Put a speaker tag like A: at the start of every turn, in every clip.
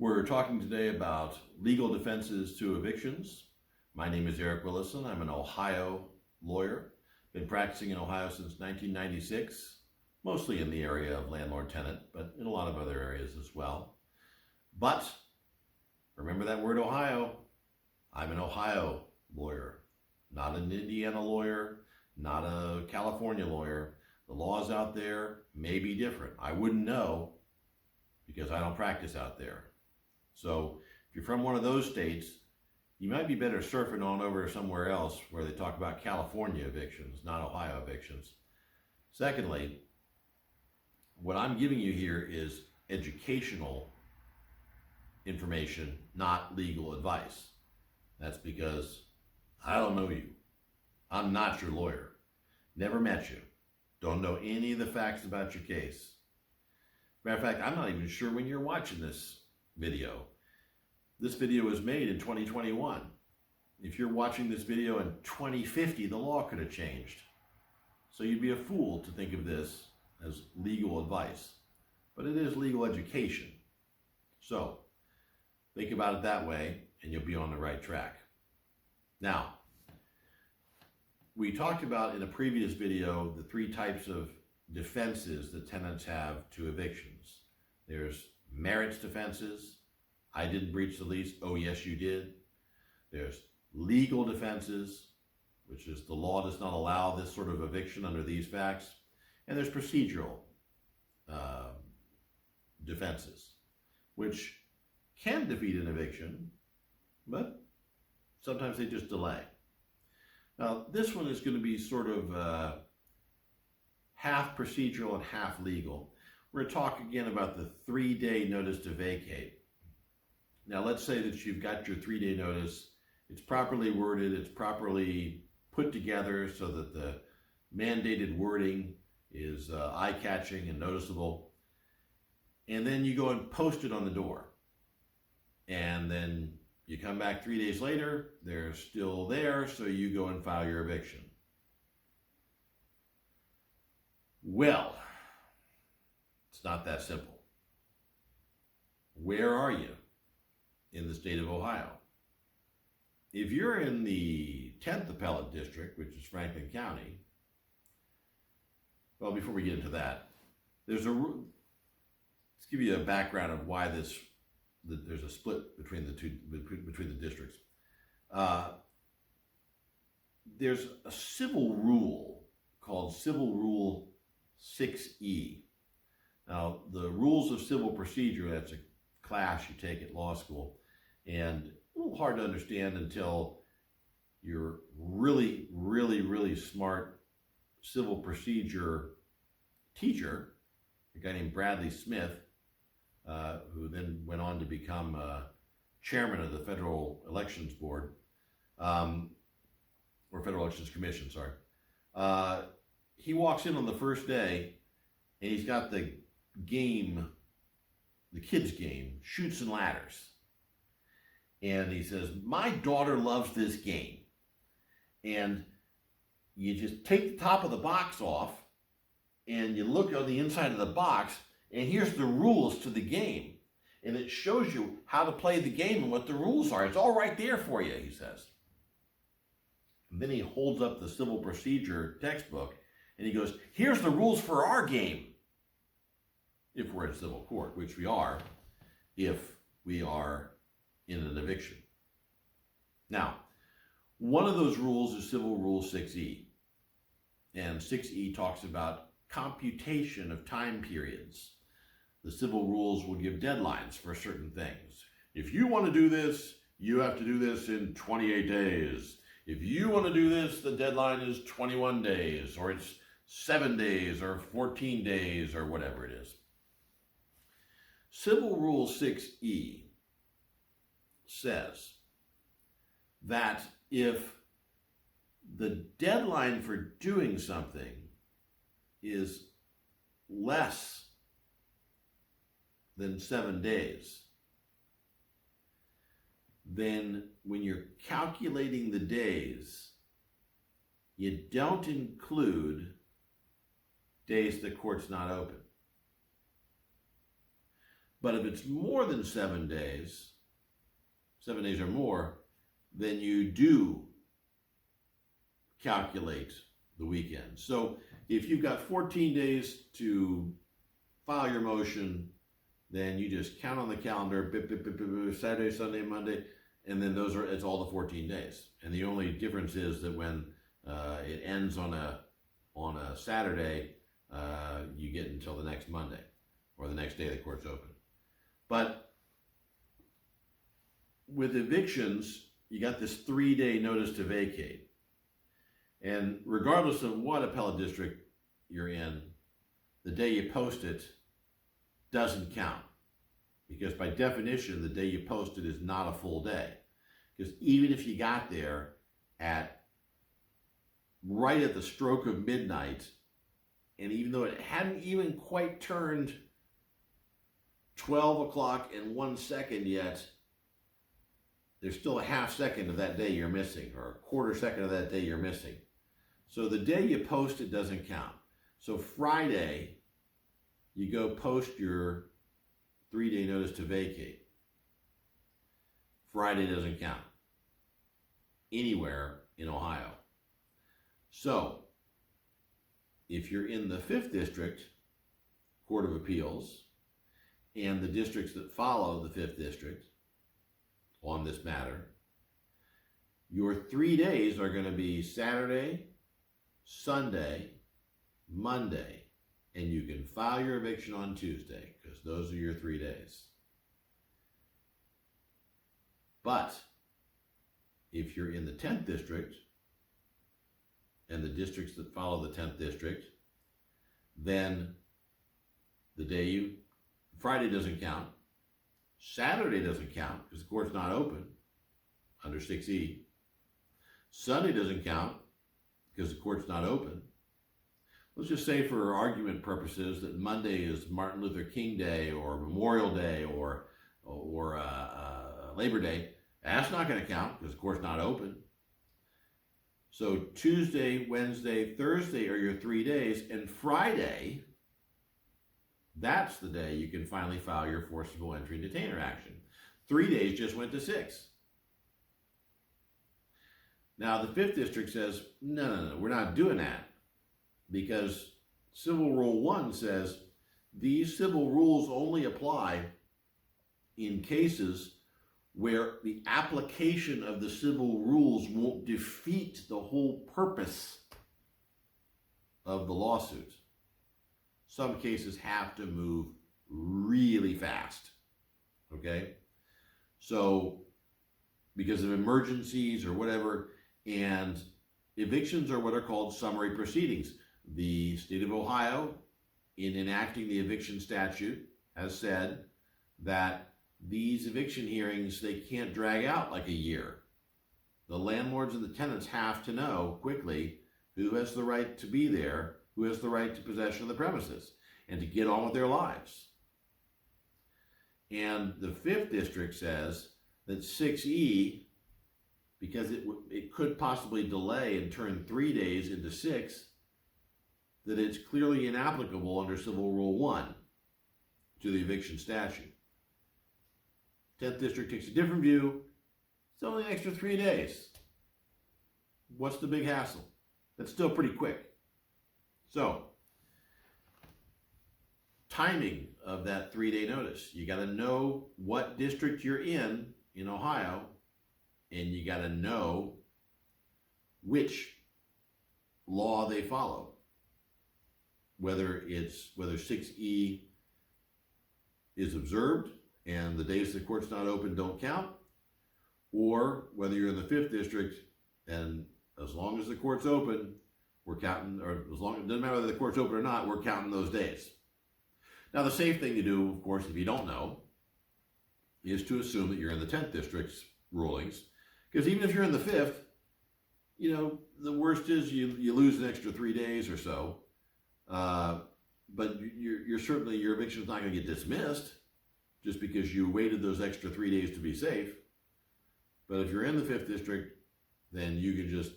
A: We're talking today about legal defenses to evictions. My name is Eric Willison. I'm an Ohio lawyer. Been practicing in Ohio since 1996, mostly in the area of landlord-tenant, but in a lot of other areas as well. But remember that word Ohio. I'm an Ohio lawyer, not an Indiana lawyer, not a California lawyer. The laws out there may be different. I wouldn't know because I don't practice out there. So if you're from one of those states, you might be better surfing on over somewhere else where they talk about California evictions, not Ohio evictions. Secondly, what I'm giving you here is educational information, not legal advice. That's because I don't know you. I'm not your lawyer. Never met you. Don't know any of the facts about your case. Matter of fact, I'm not even sure when you're watching this video. This video was made in 2021. If you're watching this video in 2050, the law could have changed. So you'd be a fool to think of this as legal advice. But it is legal education. So think about it that way and you'll be on the right track. Now, we talked about in a previous video the three types of defenses that tenants have to evictions. There's merits defenses. I didn't breach the lease. Oh, yes, you did. There's legal defenses, which is the law does not allow this sort of eviction under these facts. And there's procedural defenses, which can defeat an eviction, but sometimes they just delay. Now, this one is going to be sort of half procedural and half legal. We're going to talk again about the 3-day notice to vacate. Now, let's say that you've got your 3-day notice. It's properly worded. It's properly put together so that the mandated wording is eye-catching and noticeable. And then you go and post it on the door. And then you come back 3 days later, they're still there, so you go and file your eviction. Well, it's not that simple. Where are you in the state of Ohio? If you're in the 10th Appellate District, which is Franklin County, well, before we get into that, let's give you a background of why there's a split between the districts. There's a civil rule called Civil Rule 6E. Now, the rules of civil procedure, that's a class you take at law school, and a little hard to understand until you're really, really, really smart civil procedure teacher, a guy named Bradley Smith, who then went on to become chairman of the Federal Elections Board, or Federal Elections Commission, sorry. He walks in on the first day, and he's got the kids' game, Chutes and Ladders. And he says, my daughter loves this game. And you just take the top of the box off, and you look on the inside of the box, and here's the rules to the game. And it shows you how to play the game and what the rules are. It's all right there for you, he says. And then he holds up the civil procedure textbook, and he goes, here's the rules for our game. If we're in civil court, which we are, if we are in an eviction. Now, one of those rules is Civil Rule 6E. And 6E talks about computation of time periods. The civil rules will give deadlines for certain things. If you want to do this, you have to do this in 28 days. If you want to do this, the deadline is 21 days, or it's 7 days, or 14 days, or whatever it is. Civil Rule 6E says that if the deadline for doing something is less than 7 days, then when you're calculating the days, you don't include days the court's not open. But if it's more than 7 days, 7 days or more, then you do calculate the weekend. So if you've got 14 days to file your motion, then you just count on the calendar, Saturday, Sunday, Monday, and then it's all the 14 days. And the only difference is that when it ends on a Saturday, you get until the next Monday or the next day the court's open. But with evictions, you got this 3-day notice to vacate. And regardless of what appellate district you're in, the day you post it doesn't count. Because by definition, the day you post it is not a full day. Because even if you got there right at the stroke of midnight, and even though it hadn't even quite turned 12 o'clock and 1 second yet, there's still a half second of that day you're missing, or a quarter second of that day you're missing. So the day you post it doesn't count. So Friday, you go post your 3-day notice to vacate. Friday doesn't count anywhere in Ohio. So if you're in the 5th District Court of Appeals and the districts that follow the 5th District on this matter, your 3 days are going to be Saturday, Sunday, Monday, and you can file your eviction on Tuesday because those are your 3 days. But if you're in the 10th District and the districts that follow the 10th District, then Friday doesn't count, Saturday doesn't count because the court's not open under 6E, Sunday doesn't count because the court's not open. Let's just say for argument purposes that Monday is Martin Luther King Day or Memorial Day or Labor Day. That's not going to count because the court's not open. So Tuesday, Wednesday, Thursday are your 3 days, and Friday, that's the day you can finally file your forcible entry and detainer action. 3 days just went to 6. Now the 5th District says, no, we're not doing that. Because Civil Rule 1 says these civil rules only apply in cases where the application of the civil rules won't defeat the whole purpose of the lawsuit. Some cases have to move really fast, okay? So because of emergencies or whatever, and evictions are what are called summary proceedings. The state of Ohio, in enacting the eviction statute, has said that these eviction hearings, they can't drag out like a year. The landlords and the tenants have to know quickly who has the right to be there, who has the right to possession of the premises, and to get on with their lives. And the 5th District says that 6E, because it could possibly delay and turn 3 days into 6, that it's clearly inapplicable under Civil Rule 1 to the eviction statute. 10th District takes a different view. It's only an extra 3 days. What's the big hassle? That's still pretty quick. So, timing of that 3-day notice. You got to know what district you're in Ohio, and you got to know which law they follow. Whether 6E is observed and the days the court's not open don't count, or whether you're in the 5th District and as long as the court's open, we're counting, or it doesn't matter whether the court's open or not, we're counting those days. Now the safe thing to do, of course, if you don't know, is to assume that you're in the 10th District's rulings, because even if you're in the 5th, the worst is you lose an extra 3 days or so. But you're certainly, your eviction is not going to get dismissed just because you waited those extra 3 days to be safe. But if you're in the 5th District, then you can just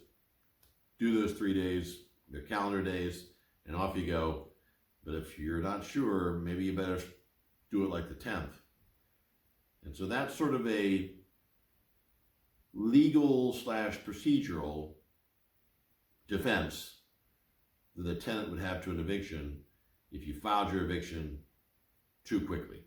A: do those 3 days, they're calendar days, and off you go. But if you're not sure, maybe you better do it like the 10th. And so that's sort of a legal / procedural defense that the tenant would have to an eviction if you filed your eviction too quickly.